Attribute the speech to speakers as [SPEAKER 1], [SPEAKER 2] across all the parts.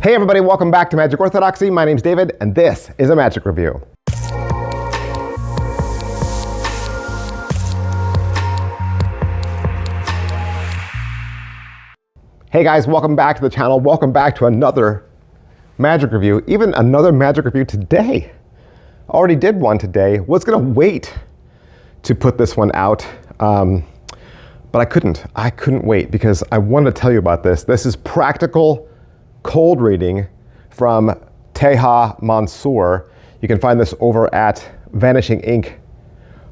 [SPEAKER 1] Hey everybody, welcome back to Magic Orthodoxy. My name's David, and this is a magic review. Hey guys, welcome back to the channel. Welcome back to another magic review, even another magic review today. Already did one today. Was gonna wait to put this one out, but I couldn't wait because I wanted to tell you about this. This is practical cold reading from Taha Mansour. You can find this over at Vanishing Ink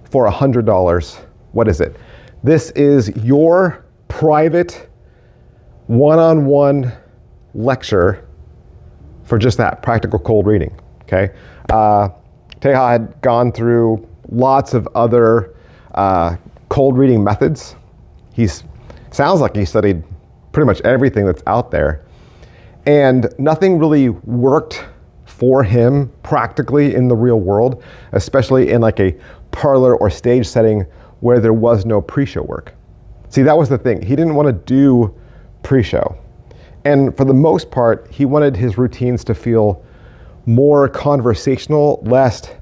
[SPEAKER 1] for $100. What is it? This is your private one-on-one lecture for just that, practical cold reading, okay? Taha had gone through lots of other cold reading methods. Sounds like he studied pretty much everything that's out there. And nothing really worked for him practically in the real world, especially in like a parlor or stage setting where there was no pre-show work. See, that was the thing. He didn't want to do pre-show. And for the most part, he wanted his routines to feel more conversational, less,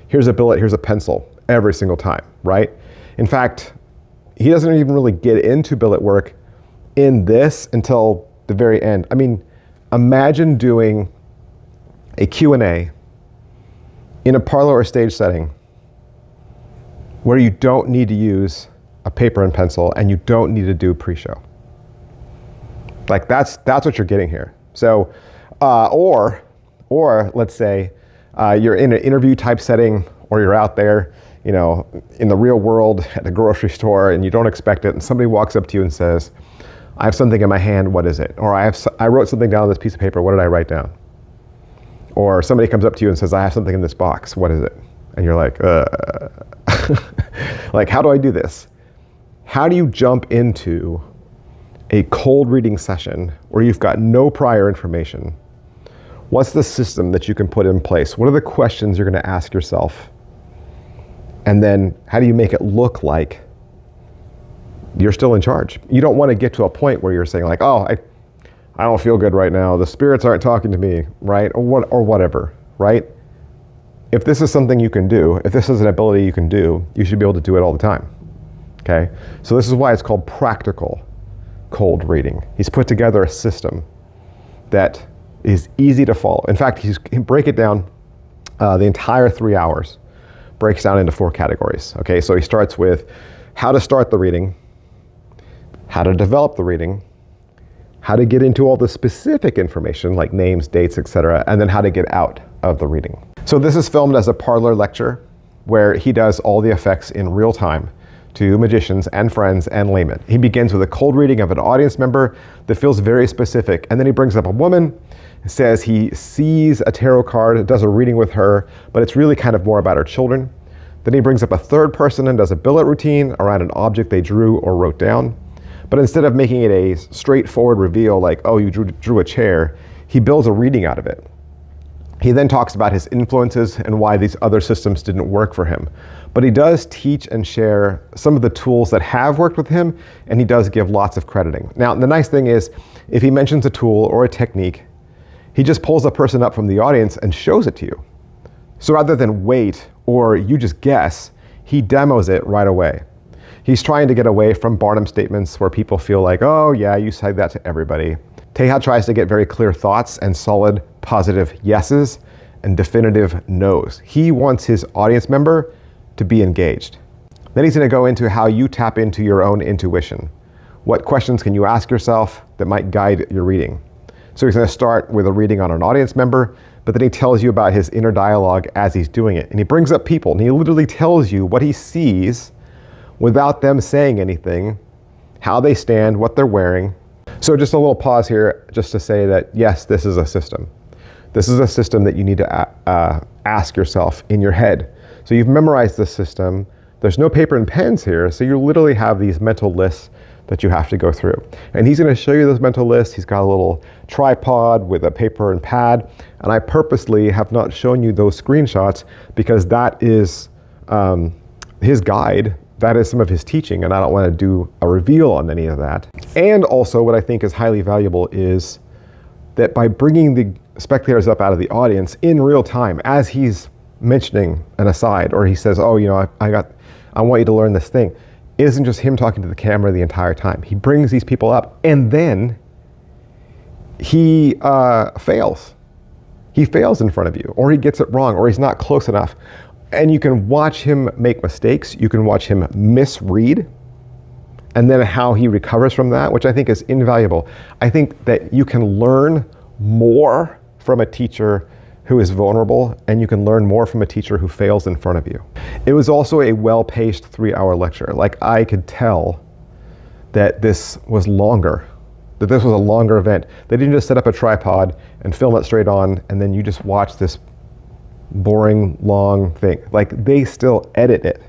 [SPEAKER 1] here's a billet, here's a pencil every single time, right? In fact, he doesn't even really get into billet work in this until the very end. I mean, imagine doing a Q&A in a parlor or stage setting where you don't need to use a paper and pencil and you don't need to do pre-show. Like that's what you're getting here. So, or let's say you're in an interview type setting, or you're out there, you know, in the real world at the grocery store and you don't expect it, and somebody walks up to you and says, I have something in my hand, what is it? Or I wrote something down on this piece of paper, what did I write down? Or somebody comes up to you and says, I have something in this box, what is it? And you're like, like, how do I do this? How do you jump into a cold reading session where you've got no prior information? What's the system that you can put in place? What are the questions you're gonna ask yourself? And then how do you make it look like you're still in charge? You don't want to get to a point where you're saying like, oh, I don't feel good right now. The spirits aren't talking to me, right? Or whatever, right? If this is something you can do, if this is an ability you can do, you should be able to do it all the time, okay? So this is why it's called practical cold reading. He's put together a system that is easy to follow. In fact, he break it down, the entire 3 hours breaks down into 4 categories, okay? So he starts with how to start the reading, how to develop the reading, how to get into all the specific information like names, dates, etc., and then how to get out of the reading. So this is filmed as a parlor lecture where he does all the effects in real time to magicians and friends and laymen. He begins with a cold reading of an audience member that feels very specific, and then he brings up a woman, says he sees a tarot card, does a reading with her, but it's really kind of more about her children. Then he brings up a third person and does a billet routine around an object they drew or wrote down. But instead of making it a straightforward reveal like, oh, you drew a chair, he builds a reading out of it. He then talks about his influences and why these other systems didn't work for him. But he does teach and share some of the tools that have worked with him, and he does give lots of crediting. Now, the nice thing is, if he mentions a tool or a technique, he just pulls a person up from the audience and shows it to you. So rather than wait or you just guess, he demos it right away. He's trying to get away from Barnum statements where people feel like, oh yeah, you said that to everybody. Taha tries to get very clear thoughts and solid, positive yeses and definitive nos. He wants his audience member to be engaged. Then he's gonna go into how you tap into your own intuition. What questions can you ask yourself that might guide your reading? So he's gonna start with a reading on an audience member, but then he tells you about his inner dialogue as he's doing it. And he brings up people and he literally tells you what he sees without them saying anything, how they stand, what they're wearing. So just a little pause here just to say that yes, this is a system. This is a system that you need to ask yourself in your head. So you've memorized this system. There's no paper and pens here, so you literally have these mental lists that you have to go through. And he's gonna show you those mental lists. He's got a little tripod with a paper and pad, and I purposely have not shown you those screenshots because that is his guide. That is some of his teaching, and I don't want to do a reveal on any of that. And also what I think is highly valuable is that by bringing the spectators up out of the audience in real time as he's mentioning an aside, or he says, oh, you know, I want you to learn this thing. It isn't just him talking to the camera the entire time. He brings these people up, and then he fails. He fails in front of you, or he gets it wrong, or he's not close enough. And you can watch him make mistakes. You can watch him misread, and then how he recovers from that, which I think is invaluable. I think that you can learn more from a teacher who is vulnerable, and you can learn more from a teacher who fails in front of you. It was also a well-paced 3-hour lecture. Like, I could tell that this was longer, that this was a longer event. They didn't just set up a tripod and film it straight on, and then you just watch this boring, long thing. Like, they still edit it.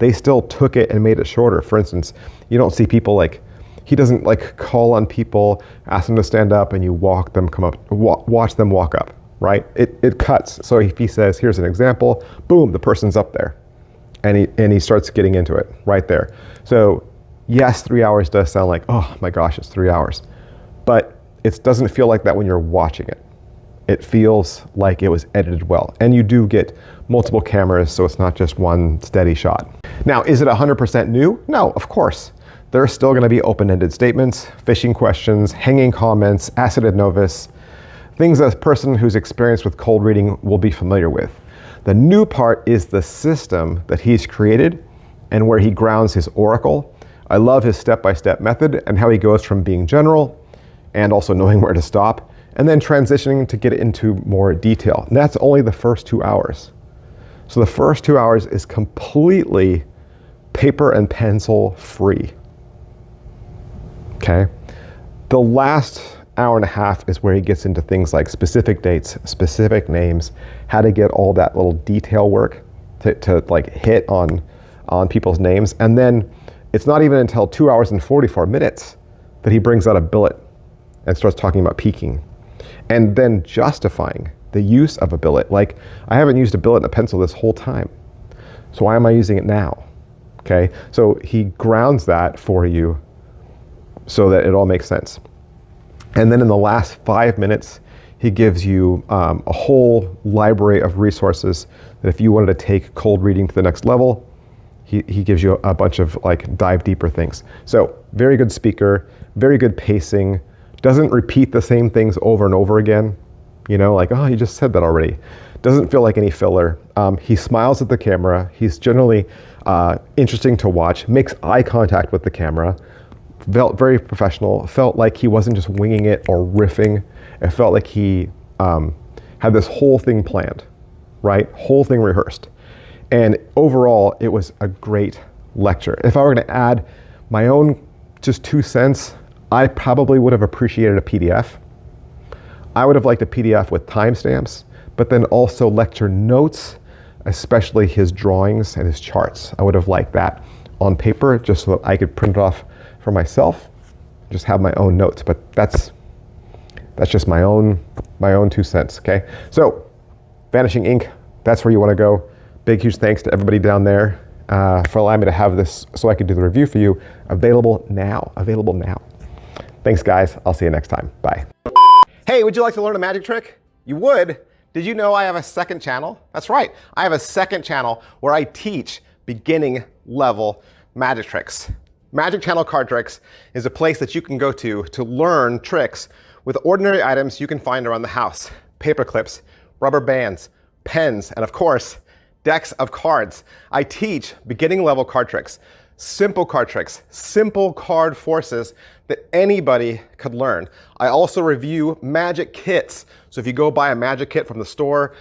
[SPEAKER 1] They still took it and made it shorter. For instance, you don't see people like, he doesn't like call on people, ask them to stand up, and you watch them walk up, right? It cuts. So if he says, here's an example, boom, the person's up there. And he starts getting into it right there. So yes, 3 hours does sound like, oh my gosh, it's 3 hours. But it doesn't feel like that when you're watching it. It feels like it was edited well. And you do get multiple cameras, so it's not just one steady shot. Now, is it 100% new? No, of course. There are still gonna be open-ended statements, fishing questions, hanging comments, acid ad novus, things a person who's experienced with cold reading will be familiar with. The new part is the system that he's created and where he grounds his oracle. I love his step-by-step method and how he goes from being general and also knowing where to stop, and then transitioning to get into more detail. And that's only the first 2 hours. So the first 2 hours is completely paper and pencil free. Okay? The last hour and a half is where he gets into things like specific dates, specific names, how to get all that little detail work to like hit on people's names. And then it's not even until 2 hours and 44 minutes that he brings out a billet and starts talking about peaking. And then justifying the use of a billet. Like, I haven't used a billet and a pencil this whole time. So why am I using it now? Okay, so he grounds that for you so that it all makes sense. And then in the last 5 minutes, he gives you a whole library of resources that if you wanted to take cold reading to the next level, he gives you a bunch of like dive deeper things. So very good speaker, very good pacing, doesn't repeat the same things over and over again. You know, like, oh, you just said that already. Doesn't feel like any filler. He smiles at the camera. He's generally interesting to watch, makes eye contact with the camera, felt very professional, felt like he wasn't just winging it or riffing. It felt like he had this whole thing planned, right? Whole thing rehearsed. And overall, it was a great lecture. If I were gonna add my own just 2 cents, I probably would have appreciated a PDF. I would have liked a PDF with timestamps, but then also lecture notes, especially his drawings and his charts. I would have liked that on paper just so that I could print it off for myself, just have my own notes. But that's just my own 2 cents, okay? So, Vanishing Ink, that's where you wanna go. Big, huge thanks to everybody down there for allowing me to have this so I could do the review for you. Available now. Thanks, guys. I'll see you next time. Bye. Hey, would you like to learn a magic trick? You would? Did you know I have a second channel? That's right. I have a second channel where I teach beginning level magic tricks. Magic Channel Card Tricks is a place that you can go to learn tricks with ordinary items you can find around the house. Paper clips, rubber bands, pens, and of course, decks of cards. I teach beginning level card tricks, simple card tricks, simple card forces that anybody could learn. I also review magic kits. So if you go buy a magic kit from the store,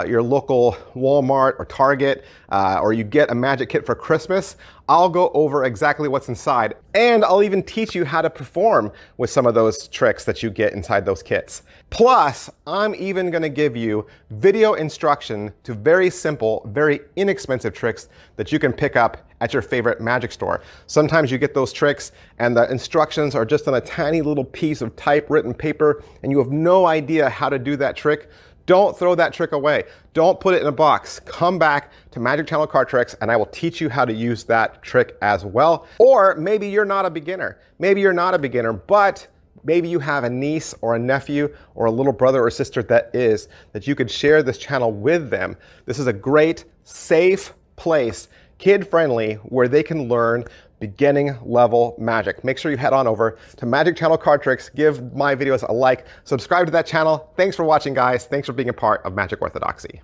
[SPEAKER 1] your local Walmart or Target, or you get a magic kit for Christmas, I'll go over exactly what's inside. And I'll even teach you how to perform with some of those tricks that you get inside those kits. Plus, I'm even gonna give you video instruction to very simple, very inexpensive tricks that you can pick up at your favorite magic store. Sometimes you get those tricks and the instructions are just on a tiny little piece of typewritten paper and you have no idea how to do that trick. Don't throw that trick away. Don't put it in a box. Come back to Magic Channel Card Tricks and I will teach you how to use that trick as well. Or maybe you're not a beginner. But maybe you have a niece or a nephew or a little brother or sister that you could share this channel with them. This is a great, safe place, kid-friendly, where they can learn beginning level magic. Make sure you head on over to Magic Channel Card Tricks, give my videos a like, subscribe to that channel. Thanks for watching, guys. Thanks for being a part of Magic Orthodoxy.